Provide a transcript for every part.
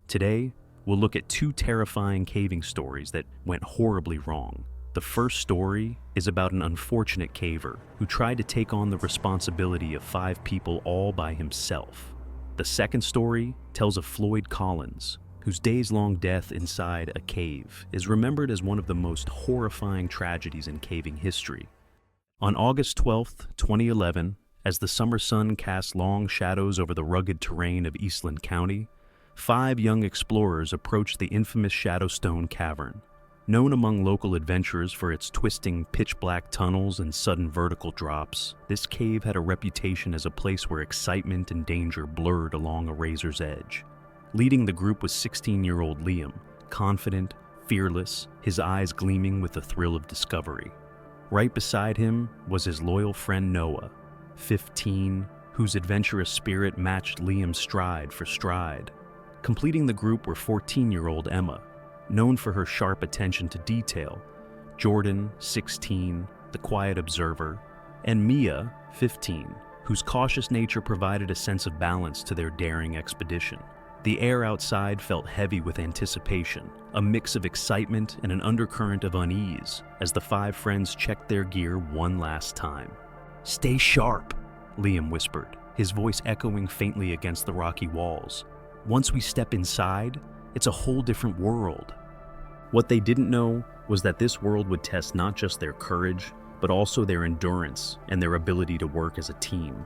Today, we'll look at two terrifying caving stories that went horribly wrong. The first story is about an unfortunate caver who tried to take on the responsibility of 5 people all by himself. The second story tells of Floyd Collins, whose days-long death inside a cave is remembered as one of the most horrifying tragedies in caving history. On August 12, 2011, as the summer sun cast long shadows over the rugged terrain of Eastland County, 5 young explorers approached the infamous Shadowstone Cavern. Known among local adventurers for its twisting, pitch-black tunnels and sudden vertical drops, this cave had a reputation as a place where excitement and danger blurred along a razor's edge. Leading the group was 16-year-old Liam, confident, fearless, his eyes gleaming with the thrill of discovery. Right beside him was his loyal friend Noah, 15, whose adventurous spirit matched Liam's stride for stride. Completing the group were 14-year-old Emma, known for her sharp attention to detail, Jordan, 16, the quiet observer, and Mia, 15, whose cautious nature provided a sense of balance to their daring expedition. The air outside felt heavy with anticipation, a mix of excitement and an undercurrent of unease as the 5 friends checked their gear one last time. "Stay sharp," Liam whispered, his voice echoing faintly against the rocky walls. "Once we step inside, it's a whole different world." What they didn't know was that this world would test not just their courage, but also their endurance and their ability to work as a team.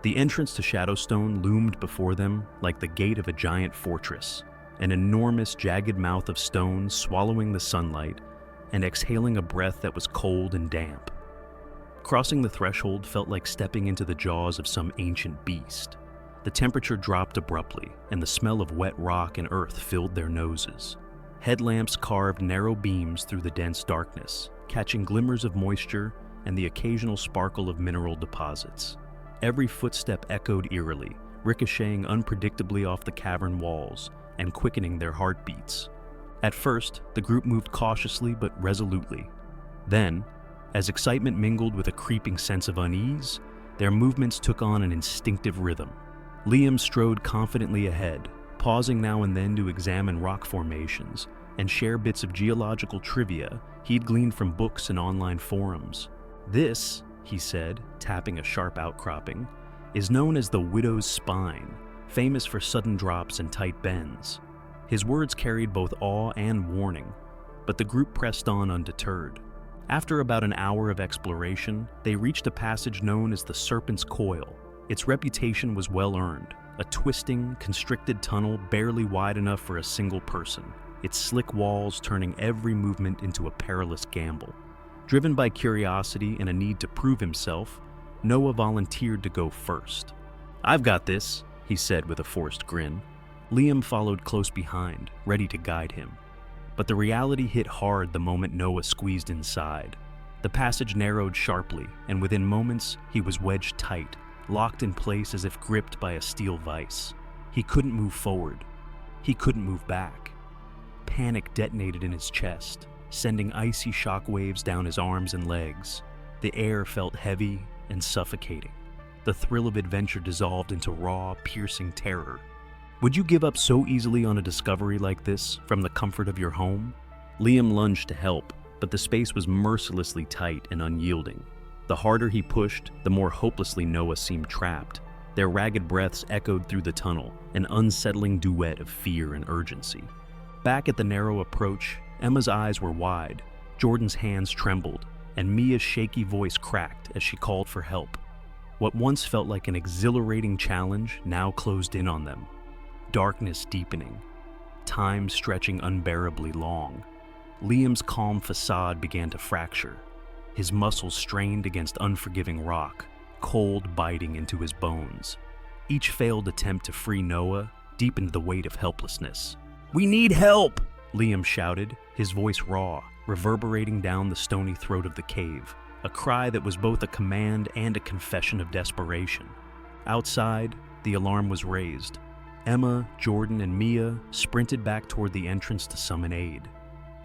The entrance to Shadowstone loomed before them like the gate of a giant fortress, an enormous jagged mouth of stone swallowing the sunlight and exhaling a breath that was cold and damp. Crossing the threshold felt like stepping into the jaws of some ancient beast. The temperature dropped abruptly, and the smell of wet rock and earth filled their noses. Headlamps carved narrow beams through the dense darkness, catching glimmers of moisture and the occasional sparkle of mineral deposits. Every footstep echoed eerily, ricocheting unpredictably off the cavern walls and quickening their heartbeats. At first, the group moved cautiously but resolutely. Then, as excitement mingled with a creeping sense of unease, their movements took on an instinctive rhythm. Liam strode confidently ahead, pausing now and then to examine rock formations and share bits of geological trivia he'd gleaned from books and online forums. "This," he said, tapping a sharp outcropping, "is known as the Widow's Spine, famous for sudden drops and tight bends." His words carried both awe and warning, but the group pressed on undeterred. After about an hour of exploration, they reached a passage known as the Serpent's Coil. Its reputation was well earned, a twisting, constricted tunnel barely wide enough for a single person, its slick walls turning every movement into a perilous gamble. Driven by curiosity and a need to prove himself, Noah volunteered to go first. "I've got this," he said with a forced grin. Liam followed close behind, ready to guide him. But the reality hit hard the moment Noah squeezed inside. The passage narrowed sharply, and within moments, he was wedged tight, locked in place as if gripped by a steel vise. He couldn't move forward. He couldn't move back. Panic detonated in his chest, sending icy shockwaves down his arms and legs. The air felt heavy and suffocating. The thrill of adventure dissolved into raw, piercing terror. Would you give up so easily on a discovery like this from the comfort of your home? Liam lunged to help, but the space was mercilessly tight and unyielding. The harder he pushed, the more hopelessly Noah seemed trapped. Their ragged breaths echoed through the tunnel, an unsettling duet of fear and urgency. Back at the narrow approach, Emma's eyes were wide, Jordan's hands trembled, and Mia's shaky voice cracked as she called for help. What once felt like an exhilarating challenge now closed in on them. Darkness deepening, time stretching unbearably long. Liam's calm facade began to fracture. His muscles strained against unforgiving rock, cold biting into his bones. Each failed attempt to free Noah deepened the weight of helplessness. "We need help!" Liam shouted, his voice raw, reverberating down the stony throat of the cave, a cry that was both a command and a confession of desperation. Outside, the alarm was raised. Emma, Jordan, and Mia sprinted back toward the entrance to summon aid.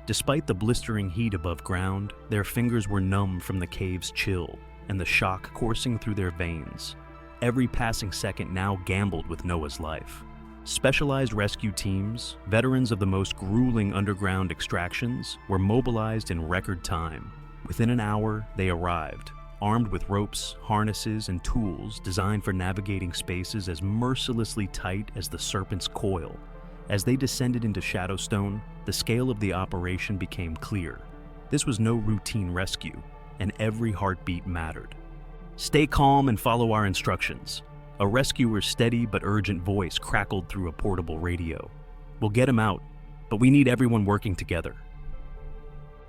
Despite the blistering heat above ground, their fingers were numb from the cave's chill and the shock coursing through their veins. Every passing second now gambled with Noah's life. Specialized rescue teams, veterans of the most grueling underground extractions, were mobilized in record time. Within an hour, they arrived, armed with ropes, harnesses, and tools designed for navigating spaces as mercilessly tight as the serpent's coil. As they descended into Shadowstone, the scale of the operation became clear. This was no routine rescue, and every heartbeat mattered. "Stay calm and follow our instructions." A rescuer's steady but urgent voice crackled through a portable radio. "We'll get him out, but we need everyone working together."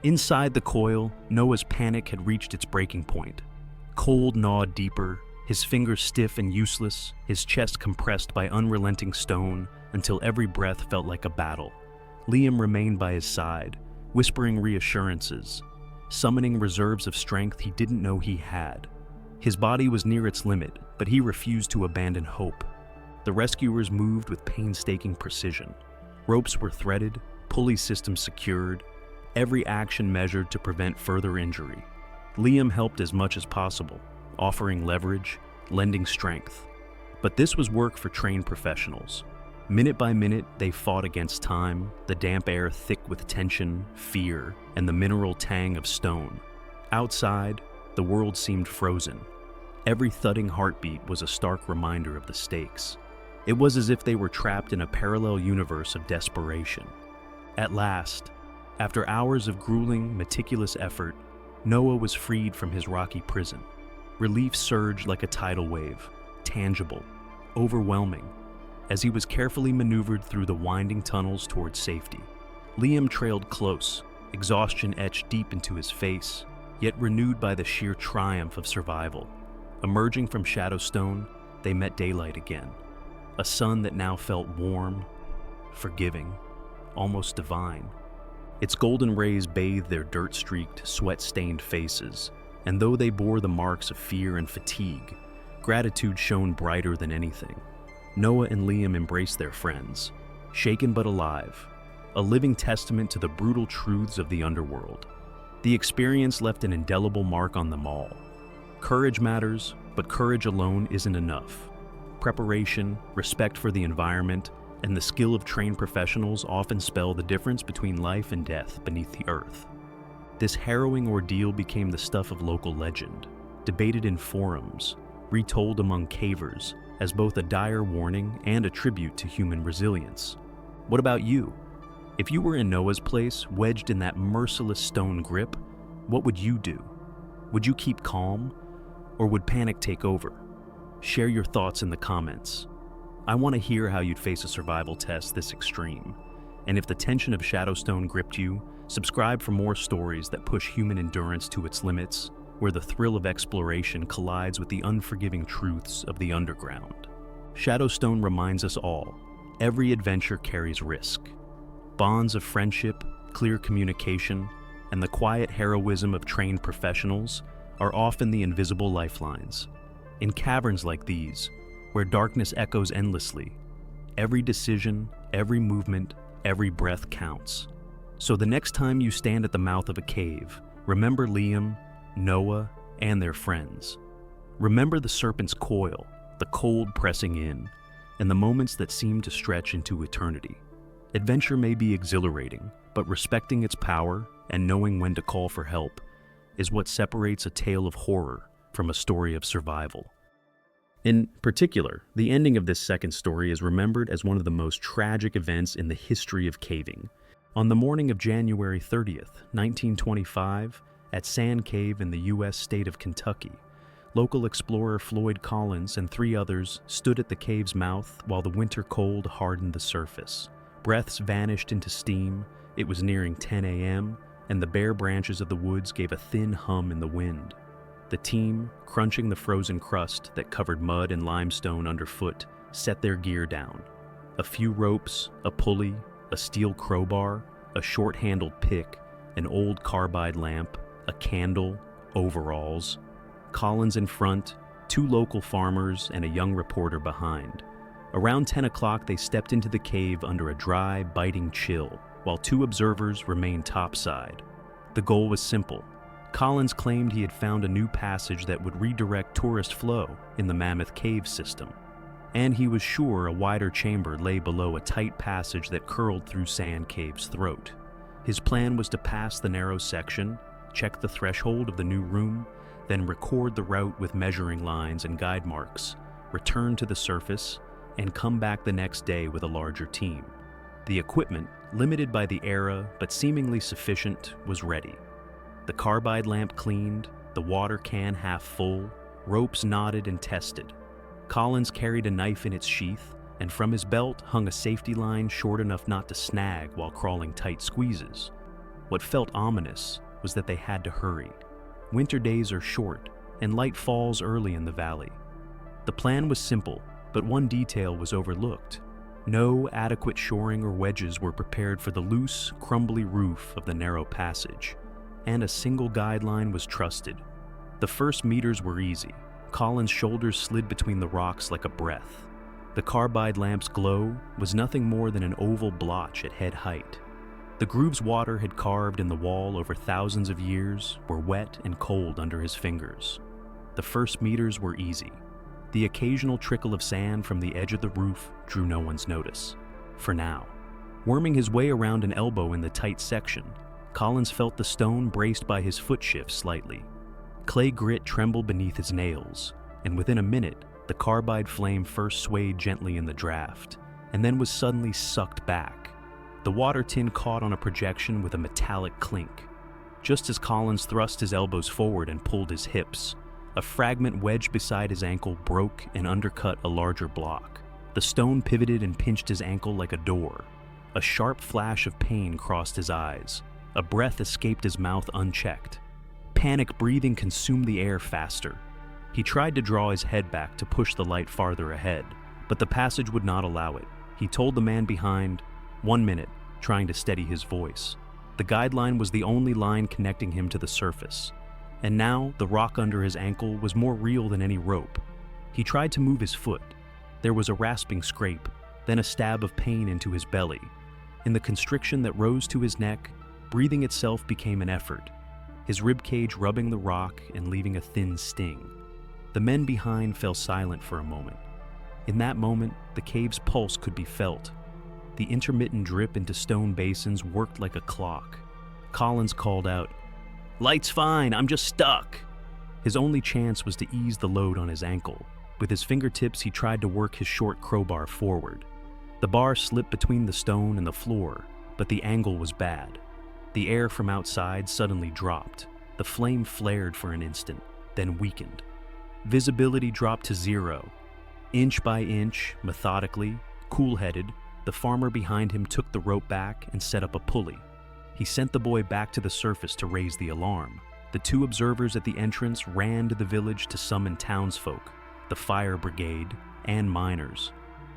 Inside the coil, Noah's panic had reached its breaking point. Cold gnawed deeper, his fingers stiff and useless, his chest compressed by unrelenting stone until every breath felt like a battle. Liam remained by his side, whispering reassurances, summoning reserves of strength he didn't know he had. His body was near its limit, but he refused to abandon hope. The rescuers moved with painstaking precision. Ropes were threaded, pulley systems secured, every action measured to prevent further injury. Liam helped as much as possible, offering leverage, lending strength. But this was work for trained professionals. Minute by minute, they fought against time, the damp air thick with tension, fear, and the mineral tang of stone. Outside, the world seemed frozen. Every thudding heartbeat was a stark reminder of the stakes. It was as if they were trapped in a parallel universe of desperation. At last, after hours of grueling, meticulous effort, Noah was freed from his rocky prison. Relief surged like a tidal wave, tangible, overwhelming, as he was carefully maneuvered through the winding tunnels towards safety. Liam trailed close, exhaustion etched deep into his face, yet renewed by the sheer triumph of survival. Emerging from Shadowstone, they met daylight again. A sun that now felt warm, forgiving, almost divine. Its golden rays bathed their dirt-streaked, sweat-stained faces, and though they bore the marks of fear and fatigue, gratitude shone brighter than anything. Noah and Liam embraced their friends, shaken but alive, a living testament to the brutal truths of the underworld. The experience left an indelible mark on them all. Courage matters, but courage alone isn't enough. Preparation, respect for the environment, and the skill of trained professionals often spell the difference between life and death beneath the earth. This harrowing ordeal became the stuff of local legend, debated in forums, retold among cavers, as both a dire warning and a tribute to human resilience. What about you? If you were in Noah's place, wedged in that merciless stone grip, what would you do? Would you keep calm, or would panic take over? Share your thoughts in the comments. I want to hear how you'd face a survival test this extreme. And if the tension of Shadowstone gripped you, subscribe for more stories that push human endurance to its limits, where the thrill of exploration collides with the unforgiving truths of the underground. Shadowstone reminds us all, every adventure carries risk. Bonds of friendship, clear communication, and the quiet heroism of trained professionals are often the invisible lifelines. In caverns like these, where darkness echoes endlessly, every decision, every movement, every breath counts. So the next time you stand at the mouth of a cave, remember Liam, Noah, and their friends. Remember the serpent's coil, the cold pressing in, and the moments that seem to stretch into eternity. Adventure may be exhilarating, but respecting its power and knowing when to call for help is what separates a tale of horror from a story of survival. In particular, the ending of this second story is remembered as one of the most tragic events in the history of caving. On the morning of January 30th, 1925, at Sand Cave in the U.S. state of Kentucky, local explorer Floyd Collins and 3 others stood at the cave's mouth while the winter cold hardened the surface. Breaths vanished into steam, it was nearing 10 a.m., and the bare branches of the woods gave a thin hum in the wind. The team, crunching the frozen crust that covered mud and limestone underfoot, set their gear down. A few ropes, a pulley, a steel crowbar, a short-handled pick, an old carbide lamp, a candle, overalls. Collins in front, 2 local farmers, and a young reporter behind. Around 10 o'clock, they stepped into the cave under a dry, biting chill, while 2 observers remained topside. The goal was simple. Collins claimed he had found a new passage that would redirect tourist flow in the Mammoth Cave system. and he was sure a wider chamber lay below a tight passage that curled through Sand Cave's throat. His plan was to pass the narrow section, check the threshold of the new room, then record the route with measuring lines and guide marks, return to the surface, and come back the next day with a larger team. The equipment, limited by the era but seemingly sufficient, was ready. The carbide lamp cleaned, the water can half full, ropes knotted and tested. Collins carried a knife in its sheath, and from his belt hung a safety line short enough not to snag while crawling tight squeezes. What felt ominous was that they had to hurry. Winter days are short, and light falls early in the valley. The plan was simple, but one detail was overlooked. No adequate shoring or wedges were prepared for the loose, crumbly roof of the narrow passage, and a single guideline was trusted. The first meters were easy. Collins' shoulders slid between the rocks like a breath. The carbide lamp's glow was nothing more than an oval blotch at head height. The grooves water had carved in the wall over thousands of years were wet and cold under his fingers. The first meters were easy. The occasional trickle of sand from the edge of the roof drew no one's notice. For now. Worming his way around an elbow in the tight section, Collins felt the stone braced by his foot shift slightly. Clay grit trembled beneath his nails, and within a minute, the carbide flame first swayed gently in the draft, and then was suddenly sucked back. The water tin caught on a projection with a metallic clink. Just as Collins thrust his elbows forward and pulled his hips, a fragment wedged beside his ankle broke and undercut a larger block. The stone pivoted and pinched his ankle like a door. A sharp flash of pain crossed his eyes. A breath escaped his mouth unchecked. Panic breathing consumed the air faster. He tried to draw his head back to push the light farther ahead, but the passage would not allow it. He told the man behind, 1 minute, trying to steady his voice. The guideline was the only line connecting him to the surface, and now the rock under his ankle was more real than any rope. He tried to move his foot. There was a rasping scrape, then a stab of pain into his belly. In the constriction that rose to his neck, breathing itself became an effort, his ribcage rubbing the rock and leaving a thin sting. The men behind fell silent for a moment. In that moment, the cave's pulse could be felt. The intermittent drip into stone basins worked like a clock. Collins called out, "Light's fine, I'm just stuck." His only chance was to ease the load on his ankle. With his fingertips, he tried to work his short crowbar forward. The bar slipped between the stone and the floor, but the angle was bad. The air from outside suddenly dropped. The flame flared for an instant, then weakened. Visibility dropped to 0. Inch by inch, methodically, cool-headed, the farmer behind him took the rope back and set up a pulley. He sent the boy back to the surface to raise the alarm. The 2 observers at the entrance ran to the village to summon townsfolk, the fire brigade, and miners.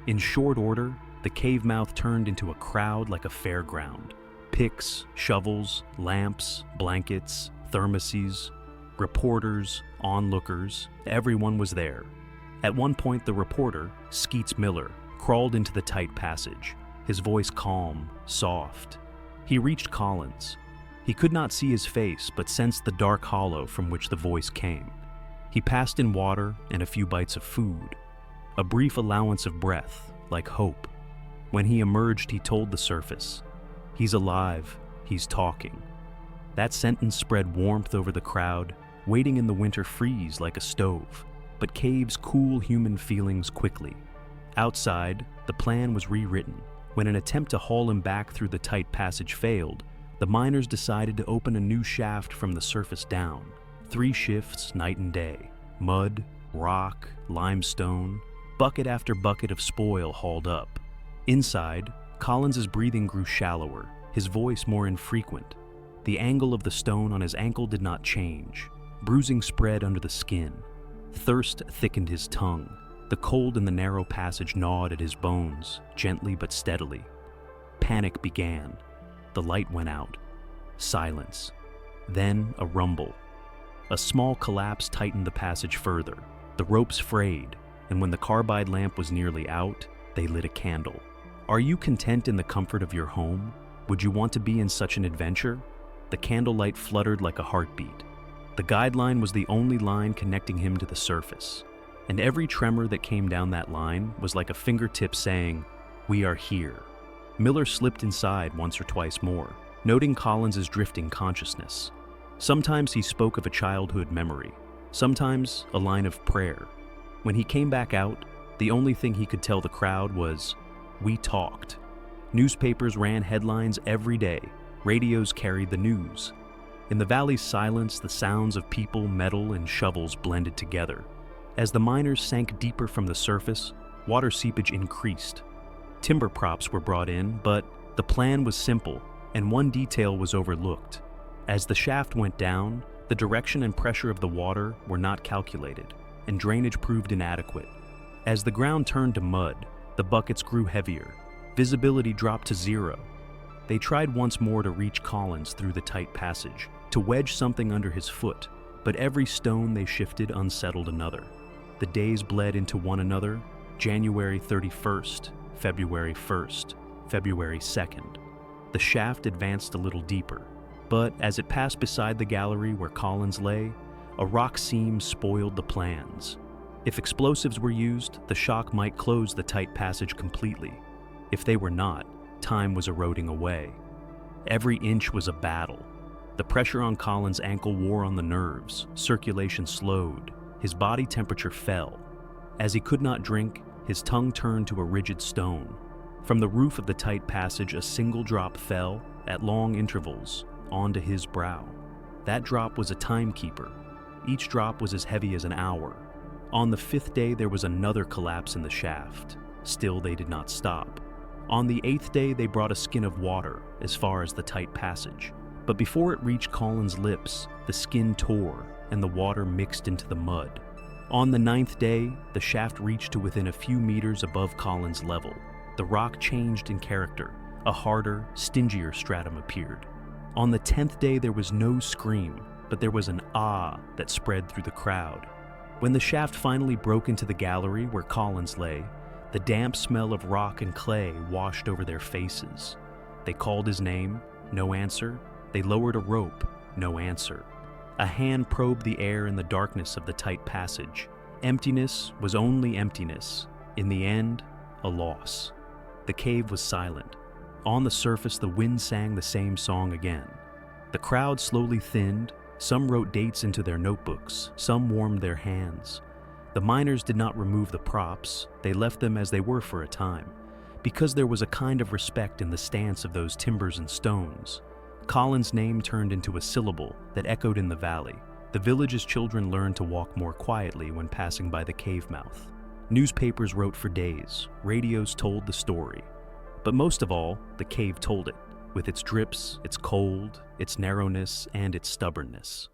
In short order, the cave mouth turned into a crowd like a fairground. Picks, shovels, lamps, blankets, thermoses, reporters, onlookers, everyone was there. At one point, the reporter, Skeets Miller, crawled into the tight passage, his voice calm, soft. He reached Collins. He could not see his face, but sensed the dark hollow from which the voice came. He passed in water and a few bites of food, a brief allowance of breath, like hope. When he emerged, he told the surface, "He's alive, he's talking." That sentence spread warmth over the crowd, waiting in the winter freeze like a stove, but caves cool human feelings quickly. Outside, the plan was rewritten. When an attempt to haul him back through the tight passage failed, the miners decided to open a new shaft from the surface down. 3 shifts, night and day. Mud, rock, limestone, bucket after bucket of spoil hauled up. Inside, Collins's breathing grew shallower, his voice more infrequent. The angle of the stone on his ankle did not change. Bruising spread under the skin. Thirst thickened his tongue. The cold in the narrow passage gnawed at his bones, gently but steadily. Panic began. The light went out. Silence. Then a rumble. A small collapse tightened the passage further. The ropes frayed, and when the carbide lamp was nearly out, they lit a candle. Are you content in the comfort of your home? Would you want to be in such an adventure? The candlelight fluttered like a heartbeat. The guideline was the only line connecting him to the surface. and every tremor that came down that line was like a fingertip saying, "We are here." Miller slipped inside once or twice more, noting Collins's drifting consciousness. Sometimes he spoke of a childhood memory, sometimes a line of prayer. When he came back out, the only thing he could tell the crowd was, "We talked." Newspapers ran headlines every day, radios carried the news. In the valley's silence, the sounds of people, metal, and shovels blended together. As the miners sank deeper from the surface, water seepage increased. Timber props were brought in, but the plan was simple, and one detail was overlooked. As the shaft went down, the direction and pressure of the water were not calculated, and drainage proved inadequate. As the ground turned to mud, the buckets grew heavier. Visibility dropped to zero. They tried once more to reach Collins through the tight passage, to wedge something under his foot, but every stone they shifted unsettled another. The days bled into one another, January 31st, February 1st, February 2nd. The shaft advanced a little deeper, but as it passed beside the gallery where Collins lay, a rock seam spoiled the plans. If explosives were used, the shock might close the tight passage completely. If they were not, time was eroding away. Every inch was a battle. The pressure on Collins' ankle wore on the nerves, circulation slowed, his body temperature fell. As he could not drink, his tongue turned to a rigid stone. From the roof of the tight passage, a single drop fell, at long intervals, onto his brow. That drop was a timekeeper. Each drop was as heavy as an hour. On the 5th day, there was another collapse in the shaft. Still, they did not stop. On the 8th day, they brought a skin of water as far as the tight passage. But before it reached Collins' lips, the skin tore and the water mixed into the mud. On the 9th day, the shaft reached to within a few meters above Collins' level. The rock changed in character. A harder, stingier stratum appeared. On the 10th day, there was no scream, but there was an ah that spread through the crowd. When the shaft finally broke into the gallery where Collins lay, the damp smell of rock and clay washed over their faces. They called his name, no answer. They lowered a rope, no answer. A hand probed the air in the darkness of the tight passage. Emptiness was only emptiness. In the end, a loss. The cave was silent. On the surface, the wind sang the same song again. The crowd slowly thinned. Some wrote dates into their notebooks. Some warmed their hands. The miners did not remove the props. They left them as they were for a time, because there was a kind of respect in the stance of those timbers and stones. Collins' name turned into a syllable that echoed in the valley. The village's children learned to walk more quietly when passing by the cave mouth. Newspapers wrote for days. Radios told the story. But most of all, the cave told it, with its drips, its cold, its narrowness, and its stubbornness.